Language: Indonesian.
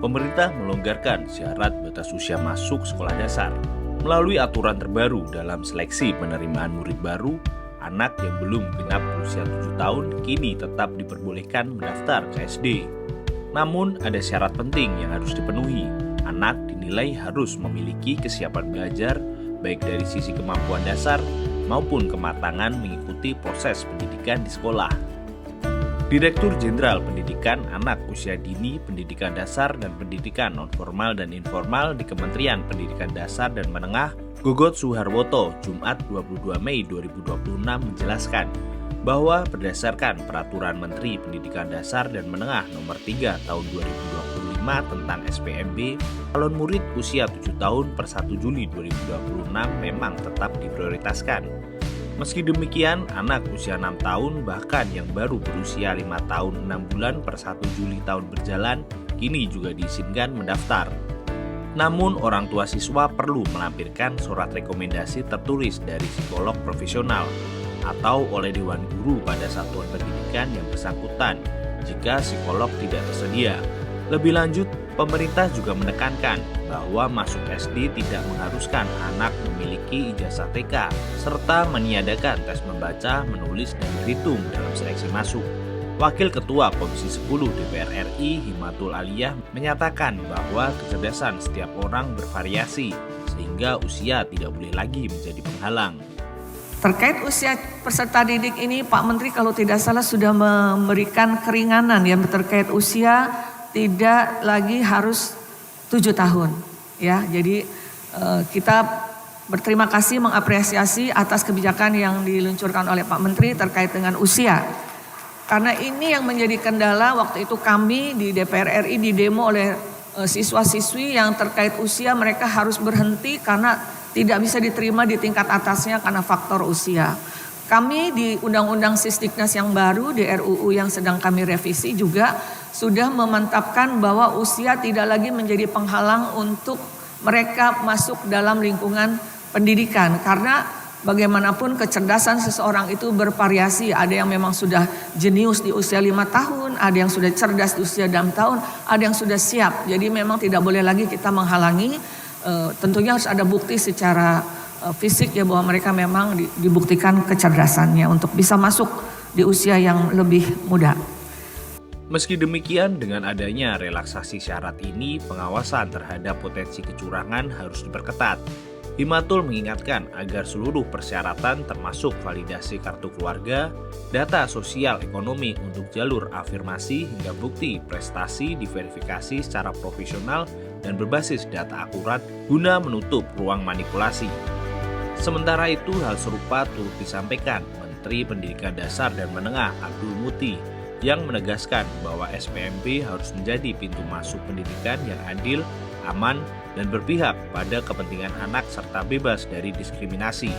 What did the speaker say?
pemerintah melonggarkan syarat batas usia masuk sekolah dasar. Melalui aturan terbaru dalam seleksi penerimaan murid baru, anak yang belum genap berusia 7 tahun kini tetap diperbolehkan mendaftar ke SD. Namun ada syarat penting yang harus dipenuhi. Anak dinilai harus memiliki kesiapan belajar baik dari sisi kemampuan dasar maupun kematangan mengikuti proses pendidikan di sekolah. Direktur Jenderal Pendidikan Anak Usia Dini, Pendidikan Dasar dan Pendidikan Nonformal dan Informal di Kementerian Pendidikan Dasar dan Menengah, Gogot Suharwoto, Jumat 22 Mei 2026 menjelaskan bahwa berdasarkan Peraturan Menteri Pendidikan Dasar dan Menengah Nomor 3 Tahun 2025 tentang SPMB, calon murid usia 7 tahun per 1 Juli 2026 memang tetap diprioritaskan. Meski demikian, anak usia 6 tahun bahkan yang baru berusia 5 tahun 6 bulan per 1 Juli tahun berjalan kini juga diizinkan mendaftar. Namun orang tua siswa perlu melampirkan surat rekomendasi tertulis dari psikolog profesional atau oleh Dewan Guru pada satuan pendidikan yang bersangkutan jika psikolog tidak tersedia. Lebih lanjut, pemerintah juga menekankan bahwa masuk SD tidak mengharuskan anak memiliki ijazah TK, serta meniadakan tes membaca, menulis, dan berhitung dalam seleksi masuk. Wakil Ketua Komisi 10 DPR RI Himatul Aliyah menyatakan bahwa kecerdasan setiap orang bervariasi, sehingga usia tidak boleh lagi menjadi penghalang. Terkait usia peserta didik ini, Pak Menteri kalau tidak salah sudah memberikan keringanan yang terkait usia tidak lagi harus 7 tahun. Ya, jadi kita berterima kasih mengapresiasi atas kebijakan yang diluncurkan oleh Pak Menteri terkait dengan usia. Karena ini yang menjadi kendala waktu itu kami di DPR RI didemo oleh siswa-siswi yang terkait usia mereka harus berhenti karena tidak bisa diterima di tingkat atasnya karena faktor usia. Kami di Undang-Undang Sisdiknas yang baru, di RUU yang sedang kami revisi juga sudah memantapkan bahwa usia tidak lagi menjadi penghalang untuk mereka masuk dalam lingkungan pendidikan. Karena bagaimanapun kecerdasan seseorang itu bervariasi. Ada yang memang sudah jenius di usia 5 tahun, ada yang sudah cerdas di usia 6 tahun, ada yang sudah siap. Jadi memang tidak boleh lagi kita menghalangi. Tentunya harus ada bukti secara fisik ya bahwa mereka memang dibuktikan kecerdasannya untuk bisa masuk di usia yang lebih muda. Meski demikian, dengan adanya relaksasi syarat ini, pengawasan terhadap potensi kecurangan harus diperketat. Himatul mengingatkan agar seluruh persyaratan termasuk validasi kartu keluarga, data sosial ekonomi untuk jalur afirmasi hingga bukti prestasi diverifikasi secara profesional dan berbasis data akurat guna menutup ruang manipulasi. Sementara itu, hal serupa turut disampaikan Menteri Pendidikan Dasar dan Menengah Abdul Muti yang menegaskan bahwa SPMB harus menjadi pintu masuk pendidikan yang adil, aman, dan berpihak pada kepentingan anak serta bebas dari diskriminasi.